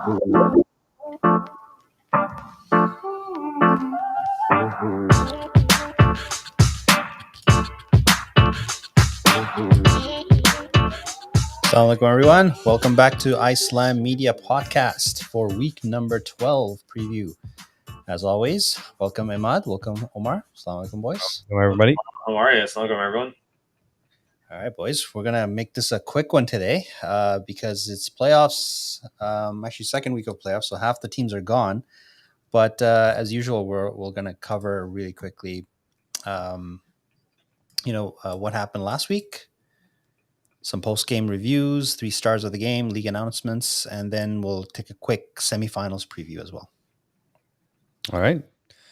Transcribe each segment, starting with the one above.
Assalamualaikum everyone. Welcome back to Islam Media Podcast for week number 12 preview. As always, welcome Imad, welcome Omar. Assalamualaikum boys. Hello, everybody. How are you? Assalamualaikum, everyone. All right, boys. We're gonna make this a quick one today because it's playoffs. Actually, second week of playoffs, so half the teams are gone. But as usual, we're gonna cover really quickly. What happened last week. Some post-game reviews, 3 stars of the game, league announcements, and then we'll take a quick semifinals preview as well. All right.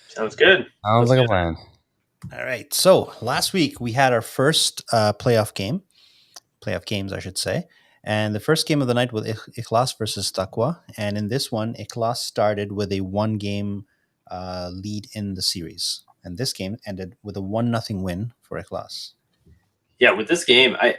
Sounds good. Sounds like a plan. All right. So last week we had our first playoff games, I should say. And the first game of the night was Ikhlas versus Taqwa. And in this one, Ikhlas started with a 1-game lead in the series. And this game ended with a 1-0 win for Ikhlas. Yeah, with this game, I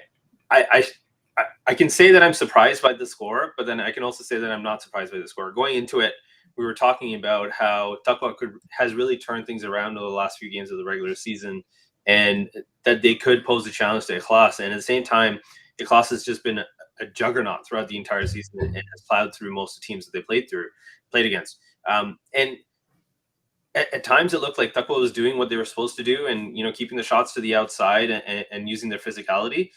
can say that I'm surprised by the score, but then I can also say that I'm not surprised by the score. Going into it, we were talking about how Taqwa has really turned things around over the last few games of the regular season, and that they could pose a challenge to Ikhlas. And at the same time, Ikhlas has just been a juggernaut throughout the entire season and has plowed through most of the teams that they played against. And at times it looked like Taqwa was doing what they were supposed to do, and keeping the shots to the outside and using their physicality.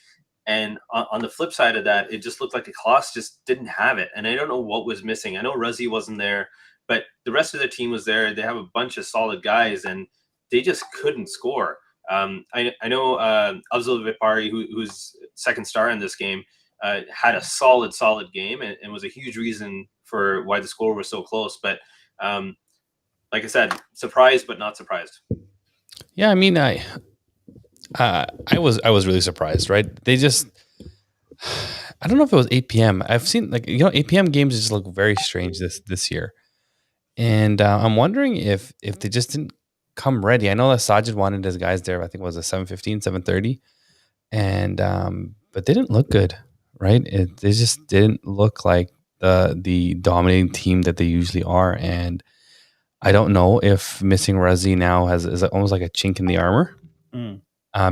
And on the flip side of that, it just looked like Ikhlas just didn't have it. And I don't know what was missing. I know Razi wasn't there, but the rest of the team was there. They have a bunch of solid guys, and they just couldn't score. I know Afzal Vipari, who's second star in this game, had a solid game and was a huge reason for why the score was so close. But like I said, surprised but not surprised. Yeah, I mean, I was really surprised, right? They just, I don't know if it was 8 p.m. I've seen 8 p.m. games just look very strange this year, and I'm wondering if they just didn't come ready. I know that Sajid wanted his guys there. I think it was a 7:15, 7:30, and but they didn't look good, right? They just didn't look like the dominating team that they usually are, and I don't know if missing Razi now is almost like a chink in the armor.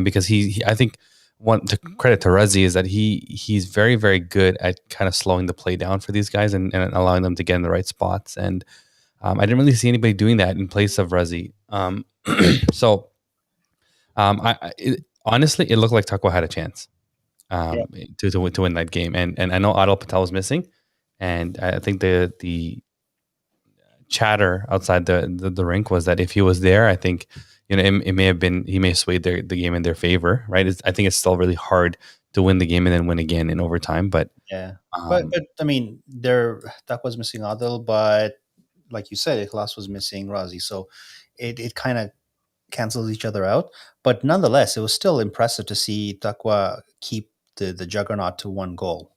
Because he I think one to credit to Razi is that he's very, very good at kind of slowing the play down for these guys and allowing them to get in the right spots. And I didn't really see anybody doing that in place of Razi. Honestly, it looked like Taqwa had a chance to win that game. And I know Adil Patel was missing, and I think the chatter outside the rink was that if he was there, I think it may have been, he may have swayed the game in their favor, right? I think it's still really hard to win the game and then win again in overtime. But yeah, but I mean, Taqwa was missing Adil, but like you said, Ikhlas was missing Razi, so it kind of cancels each other out. But nonetheless, it was still impressive to see Taqwa keep the juggernaut to 1 goal.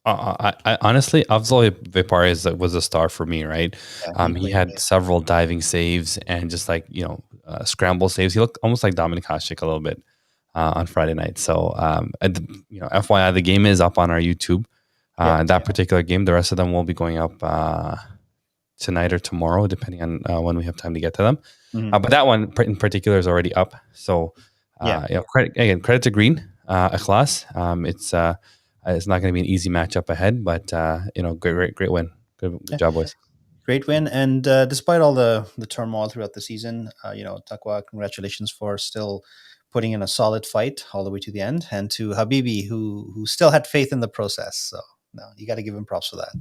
I honestly, Afzal Vipari was a star for me, right? Yeah, he had several diving saves and just scramble saves. He looked almost like Dominik Hasek a little bit on Friday night. So, FYI, the game is up on our YouTube. That particular game, the rest of them will be going up tonight or tomorrow, depending on when we have time to get to them. Mm-hmm. But that one in particular is already up. So, credit to Green, Ikhlas. It's not going to be an easy matchup ahead, but great win. Good job, boys. Great win, and despite all the turmoil throughout the season, Taqwa, congratulations for still putting in a solid fight all the way to the end, and to Habibi, who still had faith in the process. So, no, you got to give him props for that.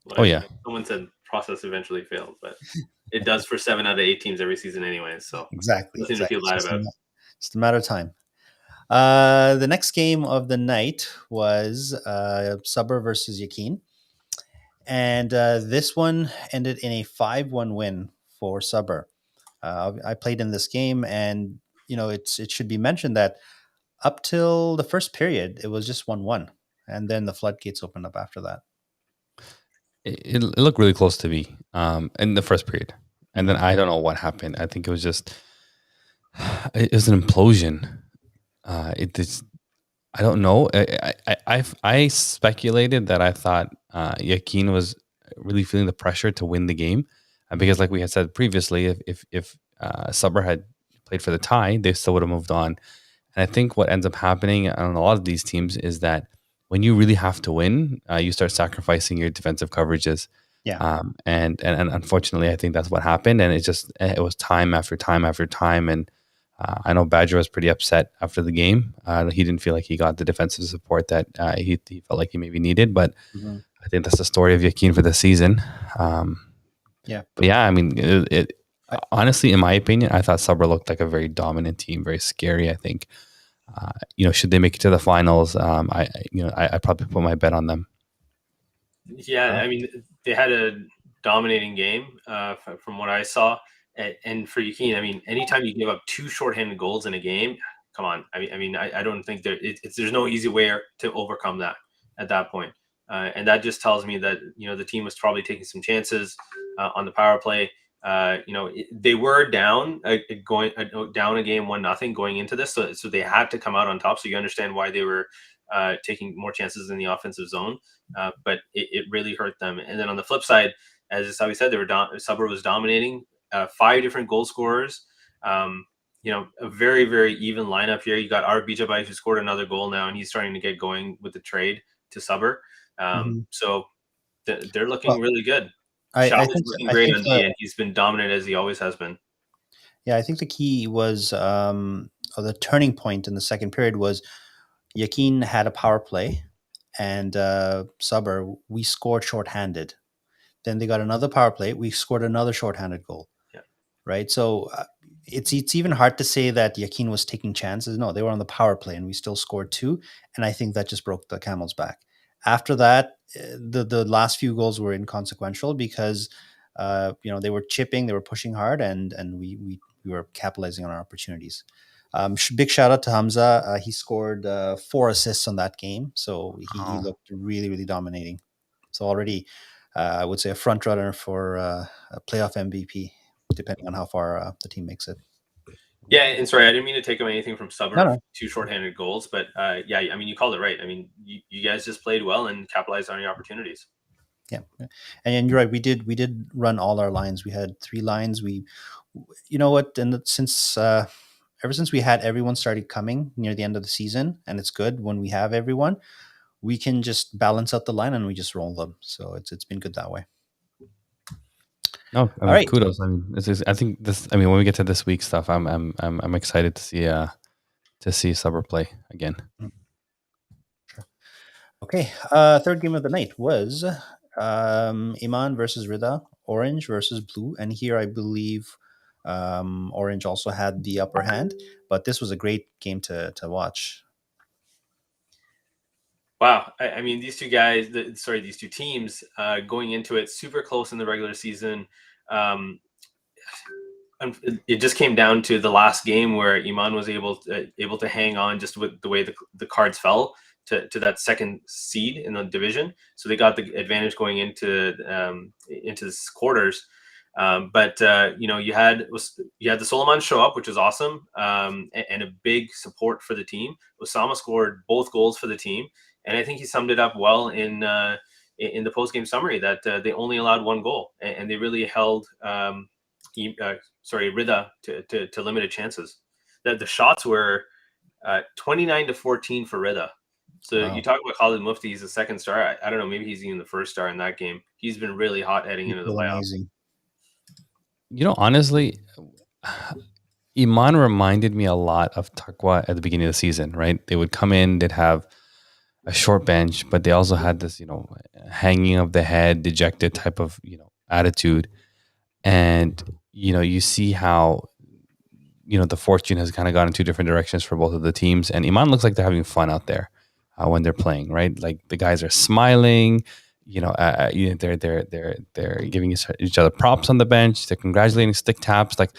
Well, someone said process eventually fails, but it does for 7 out of 8 teams every season anyway. So exactly, nothing to feel bad about. It's a matter of time. The next game of the night was Sabr versus Yaqeen. And this one ended in a 5-1 win for Sabr. I played in this game, and it should be mentioned that up till the first period, it was just 1-1. And then the floodgates opened up after that. It looked really close to me in the first period. And then I don't know what happened. I think it was it was an implosion. I don't know. I speculated that I thought Yakin was really feeling the pressure to win the game, because, like we had said previously, if Subber had played for the tie, they still would have moved on. And I think what ends up happening on a lot of these teams is that when you really have to win, you start sacrificing your defensive coverages. Yeah. And unfortunately, I think that's what happened. And it was time after time after time. And I know Badger was pretty upset after the game. He didn't feel like he got the defensive support that he felt like he maybe needed. But I think that's the story of Yakin for the season. Yeah. But yeah, I mean, honestly, in my opinion, I thought Subber looked like a very dominant team, very scary. I think, should they make it to the finals, I probably put my bet on them. Yeah, I mean, they had a dominating game from what I saw. And for Yakin, I mean, anytime you give up 2 shorthanded goals in a game, come on. I don't think there's no easy way to overcome that at that point. And that just tells me that, the team was probably taking some chances on the power play. They were down down a game 1-0 going into this, so they had to come out on top. So you understand why they were taking more chances in the offensive zone, but it really hurt them. And then on the flip side, as we said, Subber was dominating. 5 different goal scorers. A very, very even lineup here. You got Art Bijabai, who scored another goal now, and he's starting to get going with the trade to Subber. So they're looking really good. Shao is looking great on D, and he's been dominant as he always has been. Yeah, I think the key was, or the turning point in the second period was Yakin had a power play, and Subber, we scored shorthanded. Then they got another power play. We scored another shorthanded goal. Yeah. Right. So it's even hard to say that Yakin was taking chances. No, they were on the power play, and we still scored 2. And I think that just broke the camel's back. After that, the last few goals were inconsequential because they were chipping, they were pushing hard, and we were capitalizing on our opportunities. Big shout out to Hamza. He scored 4 assists on that game, so he looked really, really dominating. So already, I would say a front runner for a playoff MVP, depending on how far the team makes it. Yeah, and sorry, I didn't mean to take away anything from Subber. No. 2 shorthanded goals, but yeah, I mean, you called it right. I mean, you guys just played well and capitalized on your opportunities. Yeah, and you're right. We did run all our lines. We had 3 lines. And since ever since we had everyone started coming near the end of the season, and it's good when we have everyone, we can just balance out the line and we just roll them. So it's been good that way. No, all right. Kudos. I mean, I think this. I mean, when we get to this week's stuff, I'm excited to see Subber play again. Sure. Okay. Third game of the night was Iman versus Rida, Orange versus Blue, and here I believe Orange also had the upper hand, but this was a great game to watch. Wow. I mean, these two guys, these 2 teams going into it super close in the regular season. It just came down to the last game where Iman was able to hang on just with the way the cards fell to that second seed in the division. So they got the advantage going into the quarters. But you had the Solomon show up, which was awesome, and a big support for the team. Osama scored both goals for the team, and I think he summed it up well in the post-game summary that they only allowed 1 goal, and they really held Rida to limited chances. That the shots were 29-14 for Rida. So wow. You talk about Khalid Mufti, he's the second star. I don't know, maybe he's even the first star in that game. He's been really hot heading into the playoffs. Amazing. Honestly, Iman reminded me a lot of Taqwa at the beginning of the season, right? They would come in, they'd have a short bench, but they also had this, hanging of the head, dejected type of, attitude. And, you see how, the fortune has kind of gone in 2 different directions for both of the teams. And Iman looks like they're having fun out there when they're playing, right? Like the guys are smiling, they're giving each other props on the bench. They're congratulating, stick taps. Like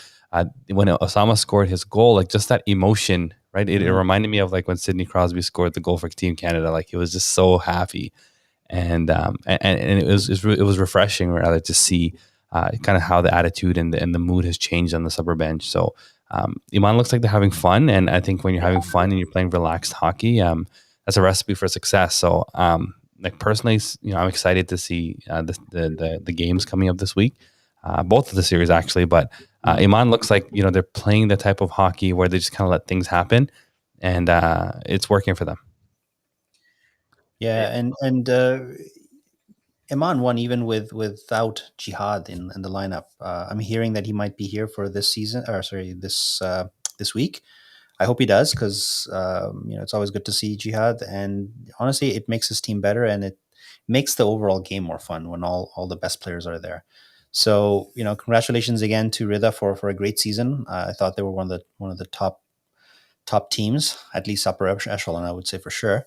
when Osama scored his goal, like just that emotion, right? It reminded me of like when Sidney Crosby scored the goal for Team Canada. Like he was just so happy, and it was refreshing rather to see kind of how the attitude and the mood has changed on the Subber bench. So Iman looks like they're having fun, and I think when you're having fun and you're playing relaxed hockey, that's a recipe for success. So like personally, I'm excited to see the games coming up this week, both of the series actually. But Iman looks like they're playing the type of hockey where they just kind of let things happen, and it's working for them. Yeah, and Iman won even without Jihad in the lineup. I'm hearing that he might be here for this season, or sorry, this week. I hope he does, because it's always good to see Jihad, and honestly, it makes his team better, and it makes the overall game more fun when all the best players are there. So congratulations again to Rida for a great season. I thought they were one of the top teams, at least upper echelon, I would say for sure.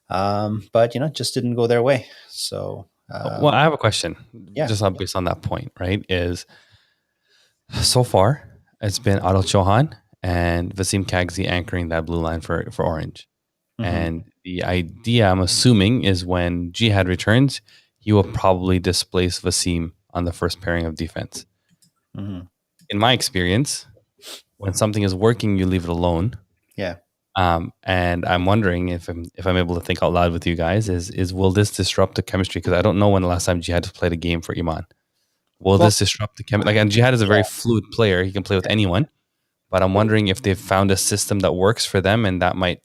But just didn't go their way. So well, I have a question. Yeah. Just based on that point, right? Is so far it's been Adil Chauhan and Vasim Kagzi anchoring that blue line for Orange. Mm-hmm. And the idea, I'm assuming, is when Jihad returns, he will probably displace Vasim on the first pairing of defense. Mm-hmm. In my experience, when something is working, you leave it alone. Yeah. And I'm wondering if I'm able to think out loud with you guys, is will this disrupt the chemistry? Because I don't know when the last time Jihad played a game for Iman. Will this disrupt the chemistry? And Jihad is a very fluid player; he can play with anyone. But I'm wondering if they've found a system that works for them, and that might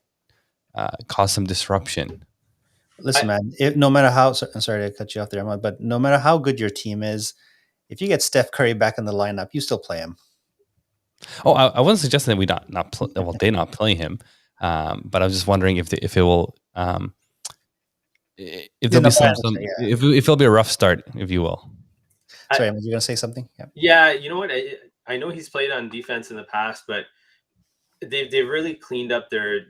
cause some disruption. Listen, man. No matter how, I'm sorry to cut you off there, Ahmad, but no matter how good your team is, if you get Steph Curry back in the lineup, you still play him. Oh, I wasn't suggesting that they not play him, but I was just wondering if it will if there'll be if it'll be a rough start, if you will. Sorry, were you going to say something? Yeah, you know what? I know he's played on defense in the past, but they've really cleaned up their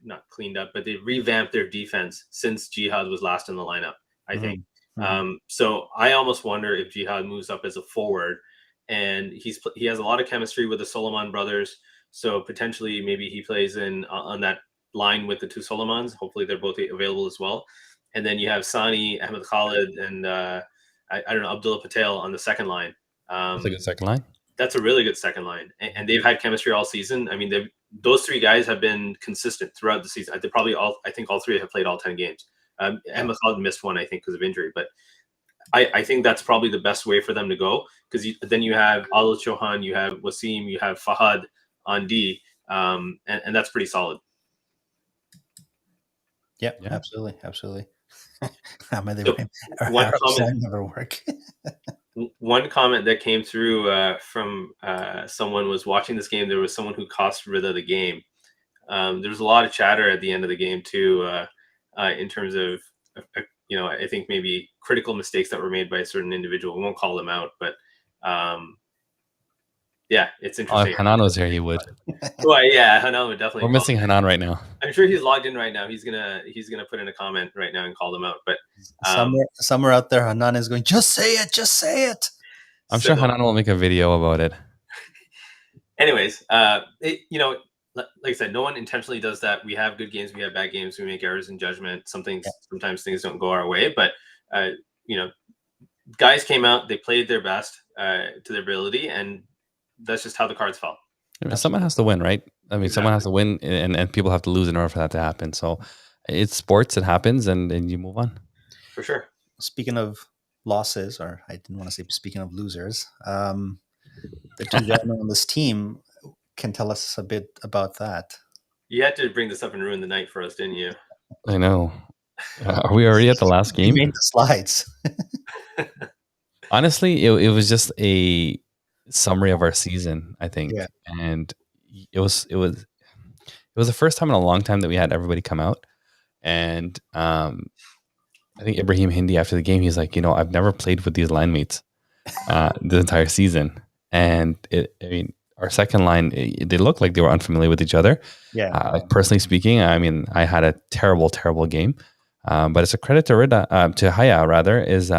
not cleaned up, but they've revamped their defense since Jihad was last in the lineup, I think. Mm-hmm. So I almost wonder if Jihad moves up as a forward, and he has a lot of chemistry with the Solomon brothers. So potentially maybe he plays on that line with the two Solomons. Hopefully they're both available as well. And then you have Sani, Ahmed Khalid, and I don't know, Abdullah Patel on the second line. That's a good second line. That's a really good second line, and they've had chemistry all season. I mean, those three guys have been consistent throughout the season. I think all three have played all 10 games. Ahmed Khalid missed one, I think, because of injury, but I think that's probably the best way for them to go, because then you have Adil Chauhan, you have Wasim, you have Fahad on D, and that's pretty solid. Yeah, absolutely. One comment never work. One comment that came through from someone was watching this game. There was someone who cost Rida the game. There was a lot of chatter at the end of the game too, in terms of I think maybe critical mistakes that were made by a certain individual. We won't call them out, but yeah, it's interesting. If Hanan was here, he would. Well, yeah, Hanan would definitely. We're missing Hanan right now. I'm sure he's logged in right now. He's gonna put in a comment right now and call them out. But somewhere out there, Hanan is going, just say it. I'm sure Hanan will make a video about it. Anyways, like I said, no one intentionally does that. We have good games, we have bad games, we make errors in judgment. Sometimes things don't go our way, but guys came out, they played their best to their ability, and that's just how the cards fall. Someone has to win, right? I mean, someone has to win, and people have to lose in order for that to happen. So it's sports, it happens, and you move on. For sure. Speaking of losses, or I didn't want to say speaking of losers, the two gentlemen on this team can tell us a bit about that. You had to bring this up and ruin the night for us, didn't you? I know. Are we already at the last game? We made the slides. Honestly, it was just a summary of our season, I think. Yeah. And it was the first time in a long time that we had everybody come out. And I think Ibrahim Hindi, after the game, he's like, I've never played with these line mates the entire season. And our second line, they looked like they were unfamiliar with each other. Yeah. Personally speaking, I had a terrible, terrible game. But it's a credit to Rida, to Haya rather, is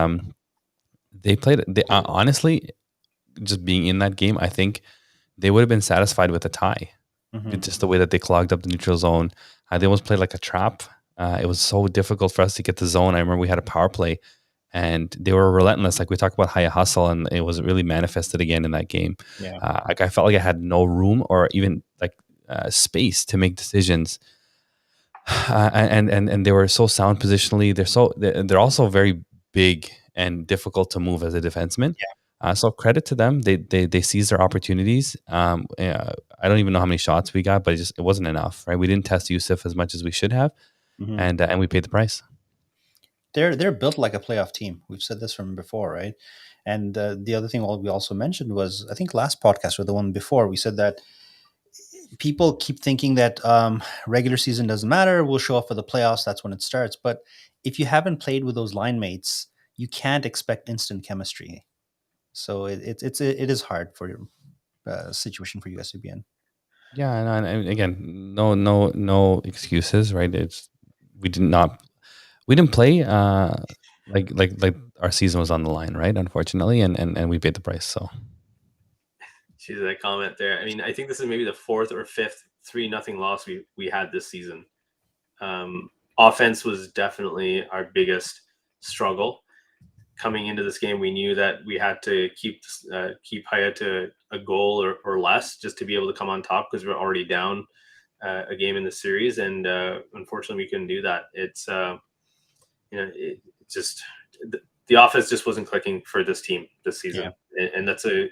they played. Honestly, just being in that game, I think they would have been satisfied with a tie. Mm-hmm. It's just the way that they clogged up the neutral zone. They almost played like a trap. It was so difficult for us to get the zone. I remember we had a power play, and they were relentless. Like we talked about Haya hustle, and it was really manifested again in that game. Yeah. I felt like I had no room or even space to make decisions. and they were so sound positionally. They're also very big and difficult to move as a defenseman. So credit to them. They seized their opportunities. I don't even know how many shots we got, but it wasn't enough, right? We didn't test Yusuf as much as we should have, and we paid the price. They're built like a playoff team. We've said this from before, right? And the other thing we also mentioned was, I think last podcast or the one before, we said that people keep thinking that regular season doesn't matter. We'll show up for the playoffs. That's when it starts. But if you haven't played with those line mates, you can't expect instant chemistry. So it is hard for your situation for you guys to be in. Yeah, and again, no excuses, right? We didn't play like our season was on the line, right? Unfortunately, and we paid the price. So, She's that comment there. I mean, I think this is maybe the fourth or fifth 3-0 loss we had this season. Offense was definitely our biggest struggle. Coming into this game, we knew that we had to keep Haya to a goal or less just to be able to come on top, because we're already down a game in the series, and unfortunately we couldn't do that. It's it just the offense just wasn't clicking for this team this season, and that's a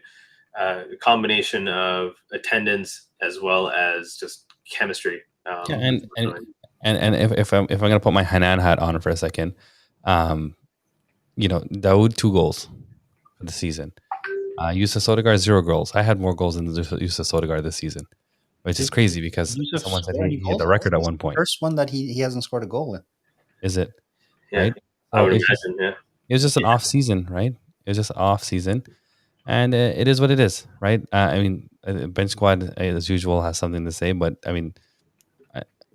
combination of attendance as well as just chemistry. and if I'm gonna put my Hanan hat on for a second, Daoud 2 goals for the season. Yusuf Sodegar 0 goals. I had more goals than Yusuf Sodegar this season, which is crazy because someone said he hit the record at one point. First one that he hasn't scored a goal in. Is it? Yeah, right? I would imagine. Yeah, it was just an off season, right? It was just off season, and it is what it is, right? I mean, bench squad as usual has something to say, but I mean,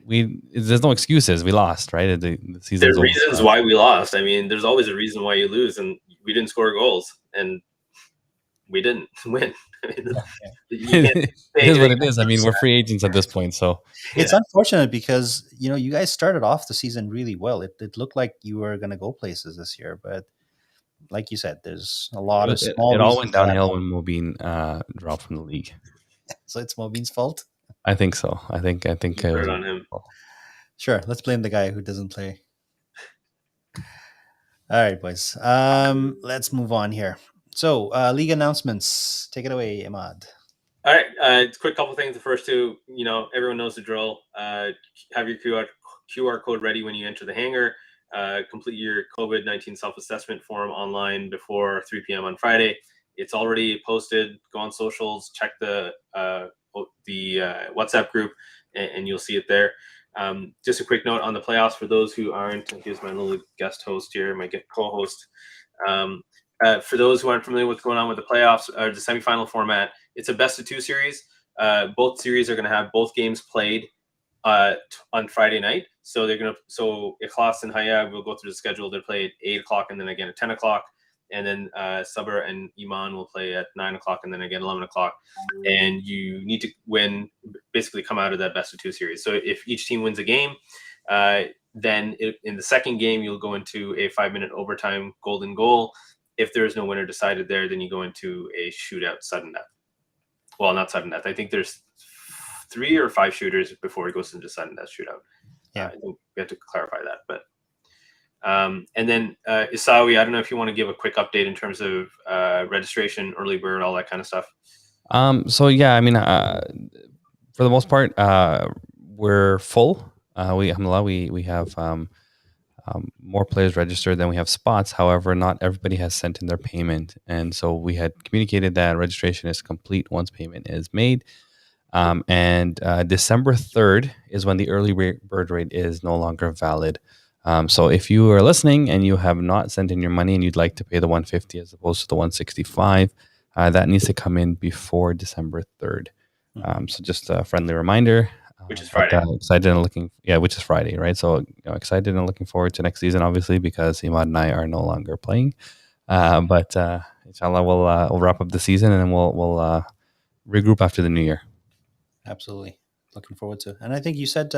there's no excuses. We lost, right? The season. There are reasons why we lost. I mean, there's always a reason why you lose, and we didn't score goals, and we didn't win. It is what it is. I mean, we're free agents at this point, so it's unfortunate because you guys started off the season really well. It looked like you were going to go places this year, but like you said, there's a lot of small. It all went downhill when Mobeen dropped from the league. So it's Mobeen's fault. I think so. I think it was on him. Sure, let's blame the guy who doesn't play. All right, boys. Let's move on here. So, league announcements. Take it away, Imad. All right. Quick couple things. The first two, everyone knows the drill. Have your QR code ready when you enter the hangar. Complete your COVID-19 self-assessment form online before 3 p.m. on Friday. It's already posted. Go on socials. Check the WhatsApp group, and you'll see it there. Just a quick note on the playoffs for those who aren't. Here's my little guest host here, my co-host. For those who aren't familiar with what's going on with the playoffs or the semifinal format, it's a best of 2 series. Both series are going to have both games played on Friday night. So Ikhlas and Haya will go through the schedule. They'll play at 8 o'clock and then again at 10 o'clock. And then Sabr and Iman will play at 9 o'clock and then again 11 o'clock. And you need to win, basically come out of that best of 2 series. So if each team wins a game, then in the second game, you'll go into a 5-minute overtime golden goal. If there is no winner decided there, then you go into a shootout sudden death. Well, not sudden death. I think there's 3 or 5 shooters before it goes into sudden death shootout. Yeah, I think we have to clarify that. But and then Isawi, I don't know if you want to give a quick update in terms of registration, early bird, all that kind of stuff. So yeah, I mean, for the most part, we're full. We have more players registered than we have spots. However, not everybody has sent in their payment, and so we had communicated that registration is complete once payment is made. And December 3rd is when the early bird rate is no longer valid. So if you are listening and you have not sent in your money and you'd like to pay the $150 as opposed to the $165, that needs to come in before December 3rd. So just a friendly reminder. Which is Friday. Excited and which is Friday, right? So excited and looking forward to next season, obviously, because Imad and I are no longer playing. But inshallah, we'll wrap up the season and then we'll regroup after the new year. Absolutely. Looking forward to it. And I think you said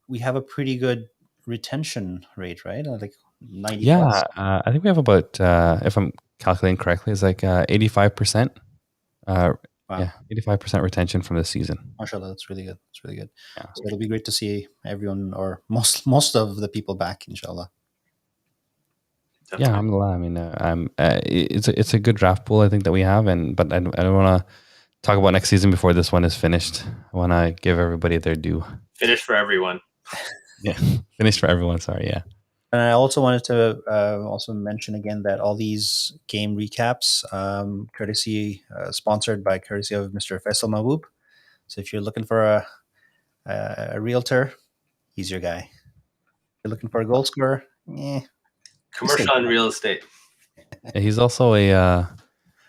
we have a pretty good retention rate, right? Like 90 plus. I think we have about, if I'm calculating correctly, it's like 85%. Wow. Wow. Yeah, 85% retention from this season. Mashallah, that's really good. It's really good. Yeah. So it'll be great to see everyone or most of the people back, inshallah. Yeah, alhamdulillah. I mean, it's a good draft pool I think that we have, but I don't want to talk about next season before this one is finished. I want to give everybody their due. Finish for everyone. Yeah, finished for everyone. Sorry, yeah. And I also wanted to also mention again that all these game recaps, sponsored by courtesy of Mr. Faisal Mahbub. So if you're looking for a realtor, he's your guy. If you're looking for a goal scorer, Commercial on real estate. Yeah, he's also I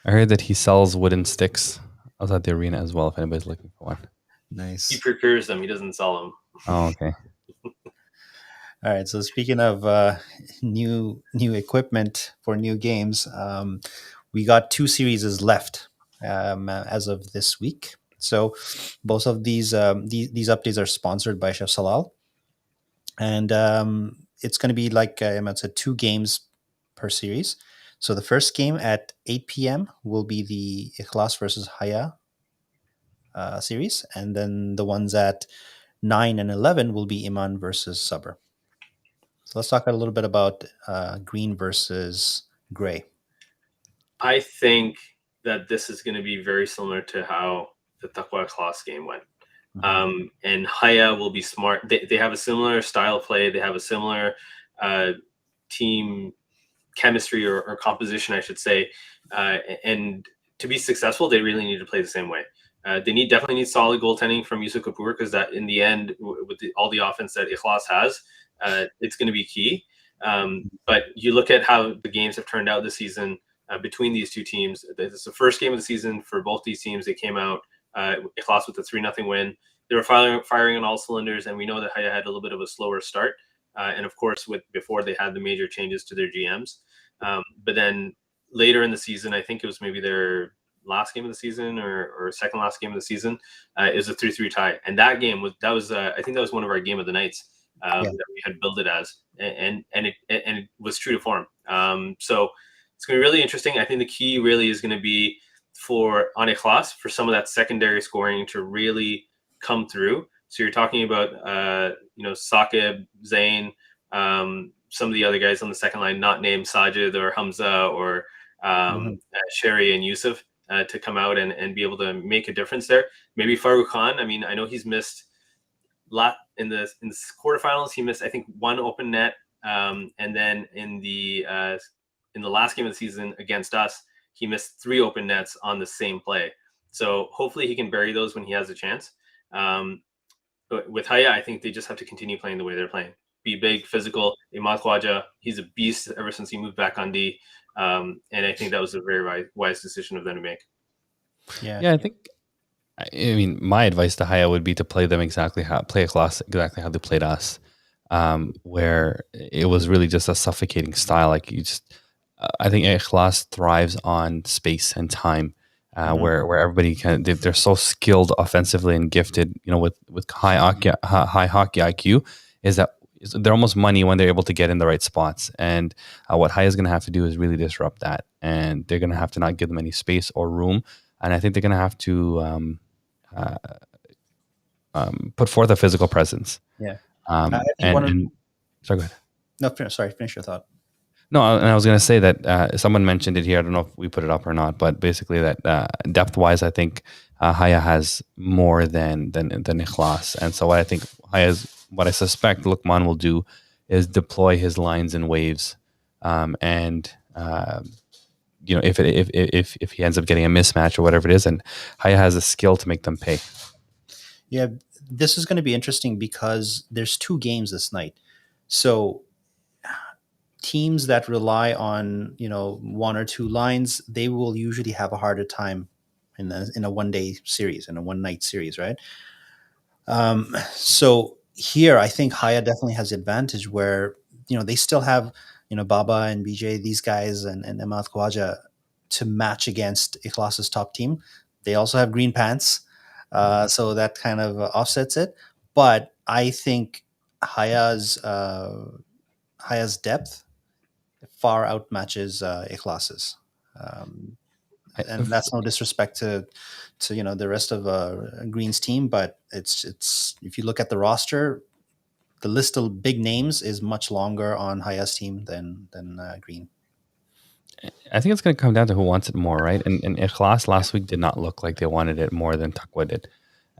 heard that he sells wooden sticks outside the arena as well. If anybody's looking for one. He nice. procures them. He doesn't sell them. Oh, okay. All right. So speaking of new equipment for new games, we got 2 series left as of this week. So both of these updates are sponsored by Chef Salal, and it's going to be like I said, 2 games per series. So the first game at 8 p.m. will be the Ikhlas versus Haya series, and then the ones at 9 and 11 will be Iman versus Sabr. So let's talk a little bit about green versus gray. I think that this is going to be very similar to how the Taqwa class game went. And Haya will be smart. They have a similar style of play. They have a similar team chemistry or composition, I should say. And to be successful, they really need to play the same way. They definitely need solid goaltending from Yusuf Kapoor, because that in the end, with all the offense that Ikhlas has, it's going to be key. But you look at how the games have turned out this season between these two teams. This is the first game of the season for both these teams. They came out Ikhlas with a 3-0 win. They were firing on all cylinders, and we know that Haya had a little bit of a slower start. And of course, before they had the major changes to their GMs. But then later in the season, I think it was maybe their last game of the season or second last game of the season, it was a 3-3 tie. And that game was I think that was one of our game of the nights that we had billed it as, and it was true to form. So it's going to be really interesting. I think the key really is going to be for Ikhlas for some of that secondary scoring to really come through. So you're talking about Saqib, Zain, some of the other guys on the second line, not named Sajid or Hamza or Sherry and Yusuf, to come out and be able to make a difference there. Maybe Farouk Khan. I mean, I know he's missed a lot in the quarterfinals. He missed, I think, 1 open net, and then in the last game of the season against us, he missed 3 open nets on the same play. So hopefully he can bury those when he has a chance. But with Haya, I think they just have to continue playing the way they're playing. Be big, physical. Imad Khwaja, he's a beast ever since he moved back on D. And I think that was a very wise decision of them to make. Yeah, I think. I mean, my advice to Haya would be to play them exactly how they played us, where it was really just a suffocating style. Like I think Ikhlas thrives on space and time. Where everybody they're so skilled offensively and gifted, with high hockey IQ, is that they're almost money when they're able to get in the right spots. And what Haya is going to have to do is really disrupt that, and they're going to have to not give them any space or room. And I think they're going to have to put forth a physical presence. Yeah. Sorry, go ahead. No, sorry. Finish your thought. No, and I was going to say that someone mentioned it here. I don't know if we put it up or not, but basically that depth-wise, I think Haya has more than Ikhlas. And so what I suspect Lukman will do is deploy his lines in waves, and if he ends up getting a mismatch or whatever it is, and Haya has the skill to make them pay. Yeah, this is going to be interesting because there's 2 games this night, so teams that rely on 1 or 2 lines, they will usually have a harder time in a one-day series, in a one-night series, right? So here, I think Haya definitely has the advantage where they still have Baba and BJ, these guys, and Imad Khwaja to match against Ikhlas's top team. They also have green pants, so that kind of offsets it. But I think Haya's depth far outmatches Ikhlas's. and that's no disrespect to the rest of Green's team, but it's if you look at the roster, the list of big names is much longer on Haya's team than Green. I think it's going to come down to who wants it more, right? And Ikhlas last week did not look like they wanted it more than Taqwa did.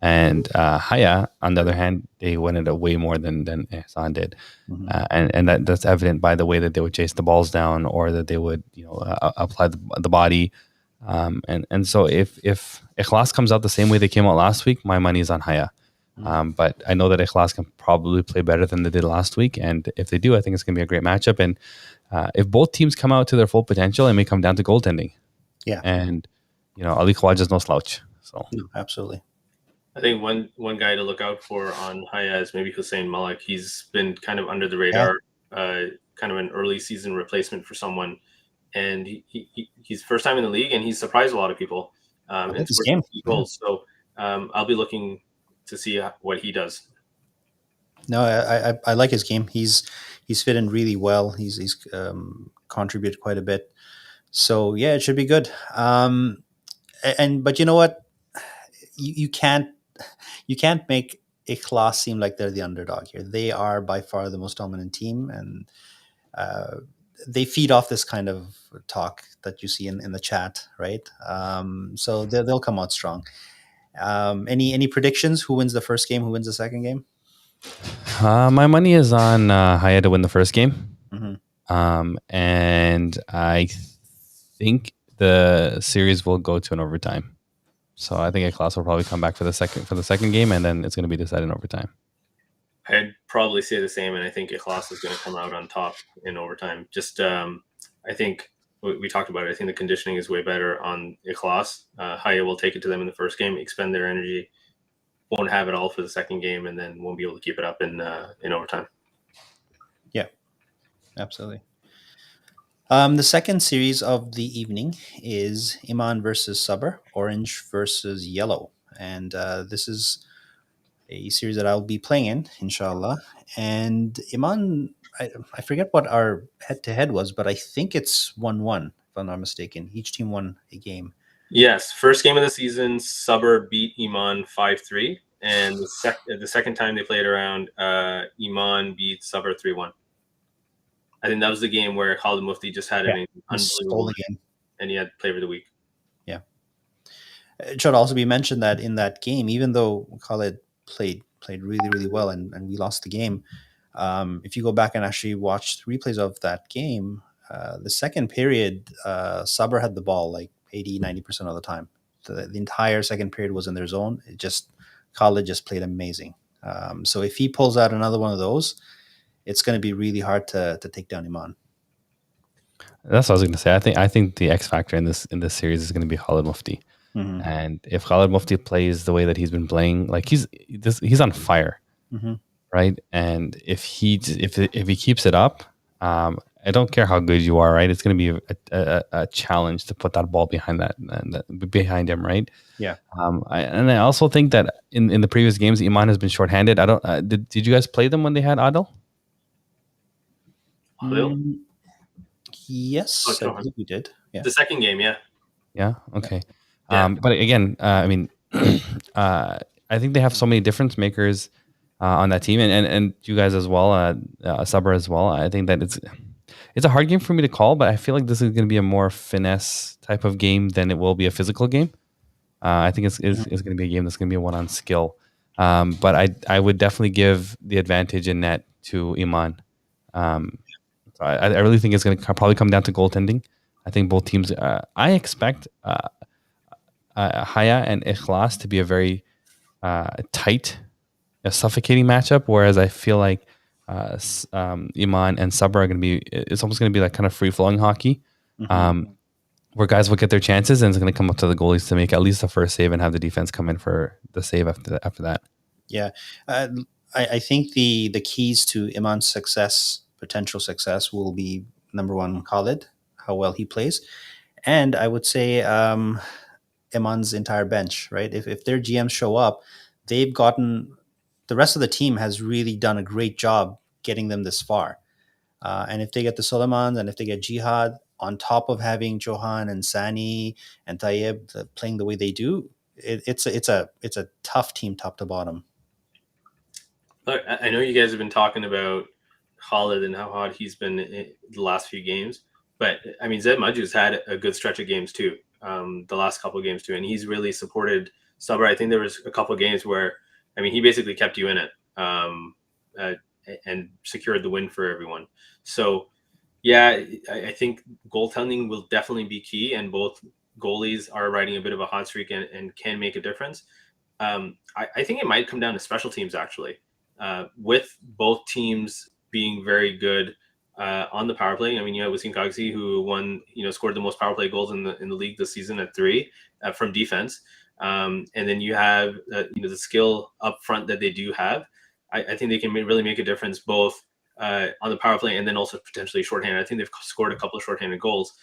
And Haya, on the other hand, they wanted it way more than Ihsan did. Mhm. And that's evident by the way that they would chase the balls down, or that they would apply the body. And so if Ikhlas comes out the same way they came out last week, my money is on Haya. But I know that Ikhlas can probably play better than they did last week. And if they do, I think it's going to be a great matchup. And if both teams come out to their full potential, it may come down to goaltending. Yeah. And, Ali Khawaja is no slouch. So No, absolutely. I think one guy to look out for on Haya is maybe Hussein Malik. He's been kind of under the radar, kind of an early season replacement for someone, and he's first time in the league, and he's surprised a lot of people. like And his scored game. some key goals. So I'll be looking to see what he does. No, I like his game. He's fit in really well. He's contributed quite a bit. So yeah, it should be good. But you know what? You can't make Ikhlas seem like they're the underdog here. They are by far the most dominant team, and they feed off this kind of talk that you see in the chat, right? So they'll come out strong. Any predictions? Who wins the first game? Who wins the second game? my money is on Haya to win the first game. Mhm. And I think the series will go to an overtime. So I think Ikhlas will probably come back for the second game, and then it's going to be decided in overtime. I'd probably say the same, and I think Ikhlas is going to come out on top in overtime. Just I think we talked about it. I think the conditioning is way better on Ikhlas. Haya will take it to them in the first game, expend their energy, won't have it all for the second game, and then won't be able to keep it up in overtime. Yeah, absolutely. The second series of the evening is Iman versus Sabr, orange versus yellow. And this is a series that I'll be playing in, inshallah. And Iman, I forget what our head-to-head was, but I think it's 1-1, if I'm not mistaken. Each team won a game. Yes, first game of the season, Sabr beat Iman 5-3. And the second time they played around, Iman beat Sabr 3-1. I think that was the game where Khalid Mufti just had an Stole unbelievable the game. and he had Player of the Week. Yeah. It should also be mentioned that in that game, even though Khalid played really, really well and we lost the game, if you go back and actually watch the replays of that game, the second period, Sabr had the ball like 80-90% of the time. The entire second period was in their zone. Khalid just played amazing. So if he pulls out another one of those, it's going to be really hard to take down Iman. That's what I was going to say. I think the X factor in this series is going to be Khalid Mufti. Mm-hmm. And if Khalid Mufti plays the way that he's been playing, like he's on fire, Mm-hmm. right? And if he keeps it up, I don't care how good you are, right? It's going to be a challenge to put that ball behind behind him, right? Yeah. I also think that in the previous games, Iman has been shorthanded. I don't. Did you guys play them when they had Adil? Adil? Yes, Oh, I believe we did. Yeah. The second game, yeah. Yeah. Okay. Yeah. But again, I mean, I think they have so many difference makers on that team, and you guys as well, Sabr as well. I think that it's a hard game for me to call, but I feel like this is going to be a more finesse type of game than it will be a physical game. I think it's going to be a game that's going to be one on skill. But I would definitely give the advantage in net to Iman. So I really think it's going to probably come down to goaltending. I think both teams. I expect Haya and Ikhlas to be a very tight, suffocating matchup. Whereas I feel like Iman and Sabr are going to be. It's almost going to be like kind of free flowing hockey, where guys will get their chances and it's going to come up to the goalies to make at least the first save and have the defense come in for the save after that. Yeah, I think the keys to Iman's potential success, will be number one, Khalid, how well he plays, and I would say Iman's entire bench. Right, if their GMs show up, they've gotten the rest of the team has really done a great job getting them this far. And if they get the Solomons and if they get Jihad, on top of having Johan and Sani and Tayyib playing the way they do, it's a tough team top to bottom. Look, I know you guys have been talking about Khalid and how hot he's been in the last few games, but I mean, Zed Maju's had a good stretch of games too, the last couple of games too, and he's really supported Sabra. I think there was a couple of games where, I mean, he basically kept you in it and secured the win for everyone. So, yeah, I think goaltending will definitely be key, and both goalies are riding a bit of a hot streak and can make a difference. I think it might come down to special teams actually. With both teams being very good on the power play. I mean, you have Wasim Kagsi, who scored the most power play goals in the league this season at 3 from defense. And then you have the skill up front that they do have. I think they can really make a difference both on the power play and then also potentially shorthanded. I think they've scored a couple of shorthanded goals.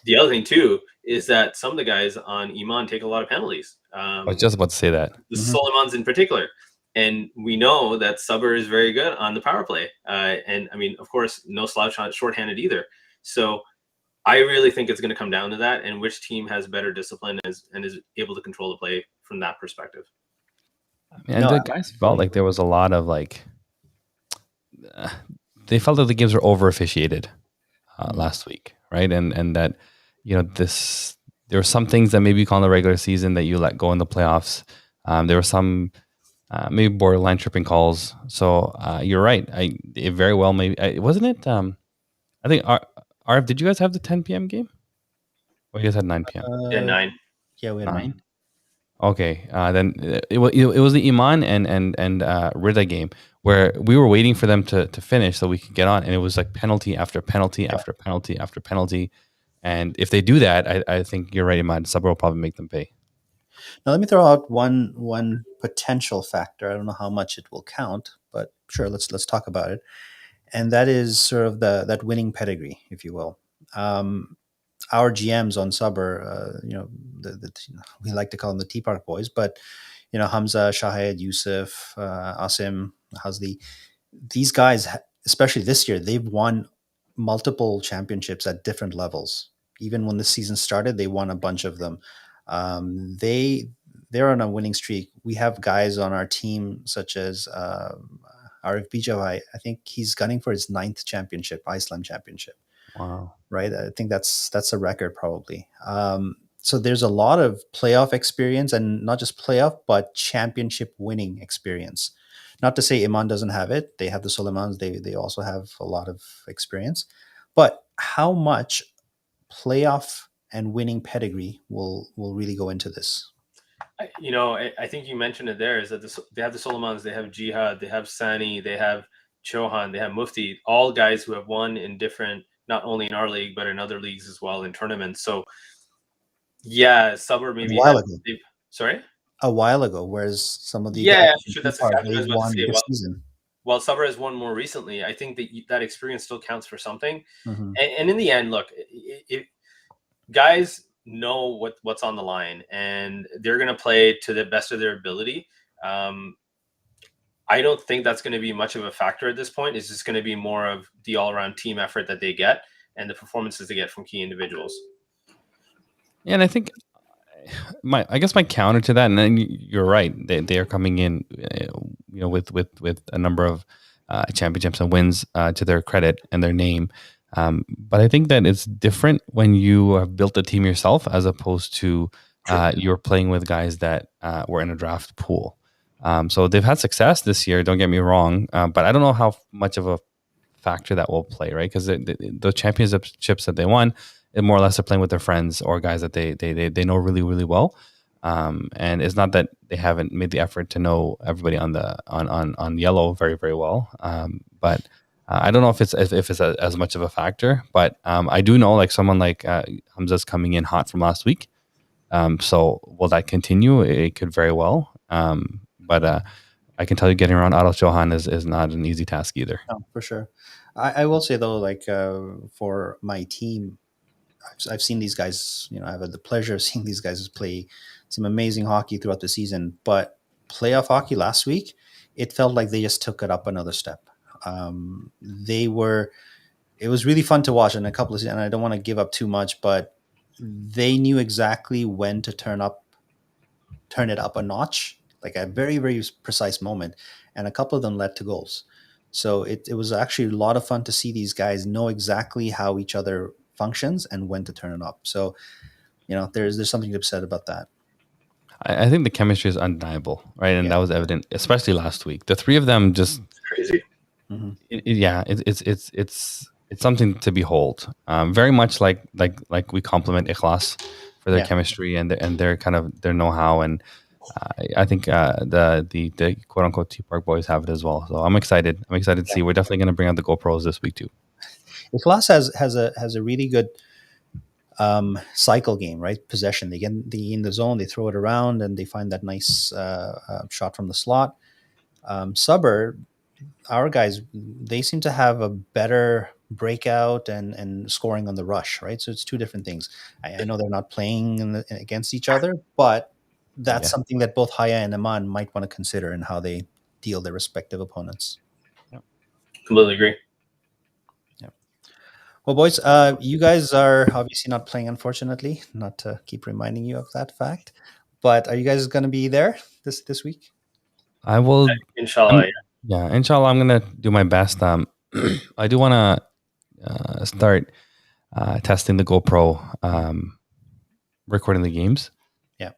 The other thing too is that some of the guys on Iman take a lot of penalties. I was just about to say that. The Solomons in particular. And we know that Suber is very good on the power play. And I mean, of course, no slouch on shorthanded either. So I really think it's going to come down to that and which team has better discipline and is able to control the play from that perspective. And the guys felt like there was a lot of they felt that the games were over officiated last week, right? And that, there were some things that maybe you call in the regular season that you let go in the playoffs. There were some maybe borderline tripping calls. So you're right. It very well maybe wasn't it. I think RF. Did you guys have the 10 p.m. game? Or you guys had 9 p.m. Yeah, 9. Yeah, we had 9. Okay, then it was the Iman and Rida game where we were waiting for them to finish so we could get on, and it was like penalty after penalty after penalty after penalty. And if they do that, I think you're right, Iman. Suber will probably make them pay. Now, let me throw out one potential factor. I don't know how much it will count, but sure, let's talk about it. And that is sort of that winning pedigree, if you will. Our GMs on Suber, we like to call them the Tea Park Boys, but Hamza, Shahid, Yusuf, Asim, Hazli, these guys, especially this year, they've won multiple championships at different levels. Even when the season started, they won a bunch of them. They're on a winning streak. We have guys on our team such as Arif Bijawai. I think he's gunning for his 9th championship, Iceland championship. Wow. Right. I think that's a record probably. So there's a lot of playoff experience, and not just playoff, but championship winning experience. Not to say Iman doesn't have it. They have the Soleimans. They also have a lot of experience. But how much playoff and winning pedigree will really go into this? I think you mentioned it there, is that they have the Solomons, they have Jihad, they have Sani, they have Chohan, they have Mufti, all guys who have won in different, not only in our league, but in other leagues as well, in tournaments. So, yeah, Suber maybe. A while ago, whereas some of the sure, that's exactly what I was about to say. Season. While Suber has won more recently, I think that experience still counts for something. Mm-hmm. And in the end, look, guys know what's on the line, and they're going to play to the best of their ability. I don't think that's going to be much of a factor at this point. It's just going to be more of the all-around team effort that they get and the performances they get from key individuals. Yeah, and I think my counter to that, and then you're right, they are coming in, with a number of championships and wins to their credit and their name. But I think that it's different when you have built a team yourself as opposed to you're playing with guys that were in a draft pool. So they've had success this year, don't get me wrong, but I don't know how much of a factor that will play, right? Because the championships that they won, it more or less are playing with their friends or guys that they know really, really well. And it's not that they haven't made the effort to know everybody on yellow very, very well. But I don't know if it's as much of a factor. But I do know like someone like Hamza's coming in hot from last week. So will that continue? It could very well. But I can tell you getting around Adel Chohan is not an easy task either. No, for sure. I will say though, like for my team, I've seen these guys, I've had the pleasure of seeing these guys play some amazing hockey throughout the season, but playoff hockey last week, it felt like they just took it up another step. They were it was really fun to watch in a couple of, and I don't want to give up too much, but they knew exactly when to turn it up a notch, like a very, very precise moment. And a couple of them led to goals. So it was actually a lot of fun to see these guys know exactly how each other functions and when to turn it up. So, there's something to be said about that. I think the chemistry is undeniable, right? And Yeah. that was evident, especially last week. The three of them just, Crazy. it's something to behold. Very much like we compliment Ikhlas for their Yeah. chemistry and their kind of their know-how, and I think the quote unquote T Park boys have it as well. So I'm excited. I'm excited to see. We're definitely going to bring out the GoPros this week too. Ikhlas has a really good cycle game, right? Possession. They get in the zone, they throw it around, and they find that nice shot from the slot. Subber, our guys, they seem to have a better breakout and scoring on the rush, right? So it's two different things. I know they're not playing against each other, but that's something that both Haya and Aman might want to consider in how they deal their respective opponents. Completely agree. Well, boys, you guys are obviously not playing, unfortunately. Not to keep reminding you of that fact, but are you guys going to be there this week? I will, inshallah. Yeah, inshallah, I'm gonna do my best. I do want to start testing the GoPro, recording the games. Yeah,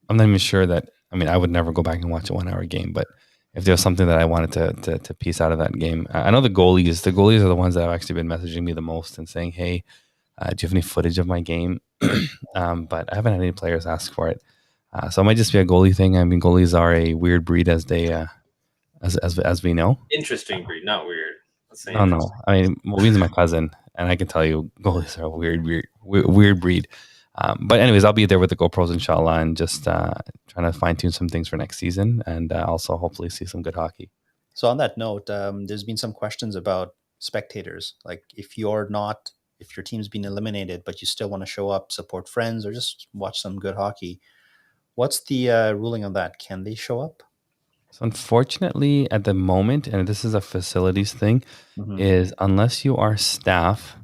I'm not even sure that. I mean, I would never go back and watch a 1 hour game, but if there was something that I wanted to piece out of that game, I know the goalies are the ones that have actually been messaging me the most and saying, "Hey, do you have any footage of my game?" But I haven't had any players ask for it, so it might just be a goalie thing. I mean, goalies are a weird breed, as they as we know. Interesting breed, not weird. No. I mean, Mobin's my cousin, and I can tell you, goalies are a weird breed. But anyways, I'll be there with the GoPros, inshallah, and just trying to fine tune some things for next season, and also hopefully see some good hockey. So on that note, there's been some questions about spectators. Like if your team's been eliminated, but you still want to show up, support friends, or just watch some good hockey, what's the ruling on that? Can they show up? So unfortunately, at the moment, and this is a facilities thing, is unless you are staff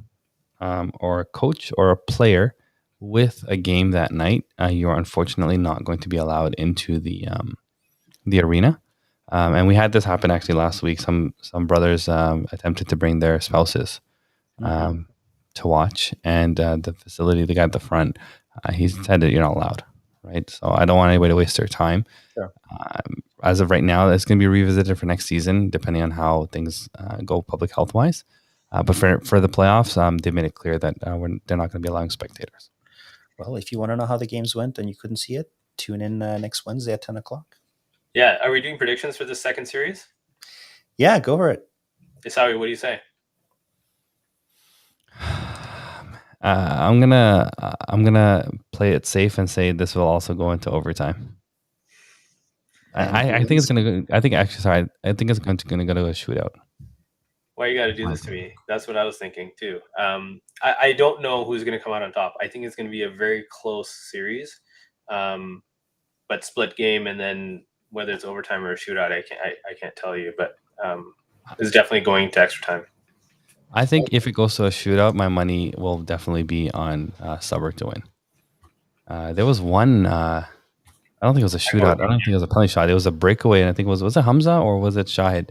or a coach or a player with a game that night, you are unfortunately not going to be allowed into the arena. And we had this happen actually last week. Some brothers attempted to bring their spouses to watch, and the guy at the front, he said that you're not allowed. Right, so I don't want anybody to waste their time. Sure. As of right now, it's going to be revisited for next season, depending on how things go public health wise. But for the playoffs, they made it clear that they're not going to be allowing spectators. Well, if you want to know how the games went and you couldn't see it, tune in next Wednesday at 10 o'clock. Yeah, are we doing predictions for the second series? Yeah, go for it. Isawi, what do you say? I'm gonna play it safe and say this will also go into overtime. I think it's gonna. I think it's going to go to a shootout. Why you got to do this to me? That's what I was thinking too. I don't know who's going to come out on top. I think it's going to be a very close series, but split game, and then whether it's overtime or a shootout, I can't tell you. But it's definitely going to extra time. I think if it goes to a shootout, my money will definitely be on Subber to win. There was one. I don't think it was a shootout. I don't think it was a penalty shot. It was a breakaway, and I think was it Hamza or was it Shahid?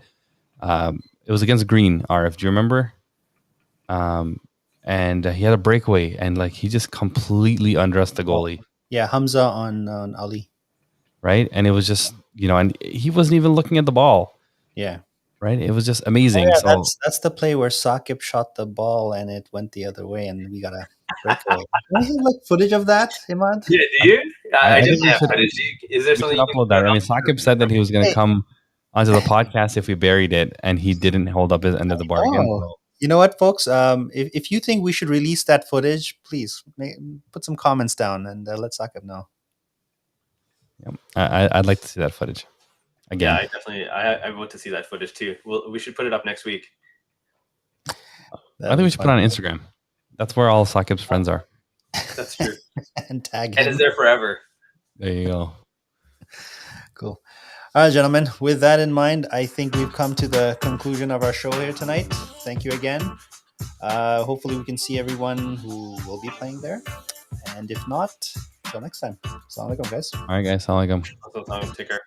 It was against Green. RF, do you remember? And he had a breakaway, and like he just completely undressed the goalie. Yeah, Hamza on Ali. Right, and it was just and he wasn't even looking at the ball. Yeah. Right, it was just amazing. Oh, yeah, so that's the play where Sakib shot the ball and it went the other way, and we got a breakaway. Do you have like footage of that, Imad? Yeah, do you? I didn't have footage. Is there something? Upload that. I mean, Sakib said that he was going to come onto the podcast if we buried it, and he didn't hold up his end of the bargain. Oh. You know what, folks? If you think we should release that footage, please put some comments down and let Sakib know. Yep. I'd like to see that footage. Again. Yeah, I definitely. I want to see that footage too. We should put it up next week. I think we should put it on Instagram. That's where all Sakib's friends are. That's true. And tag him. And it's there forever. There you go. Cool. All right, gentlemen. With that in mind, I think we've come to the conclusion of our show here tonight. Thank you again. Hopefully, we can see everyone who will be playing there. And if not, till next time. Assalamualaikum, guys. All right, guys. I like them. Also, take care.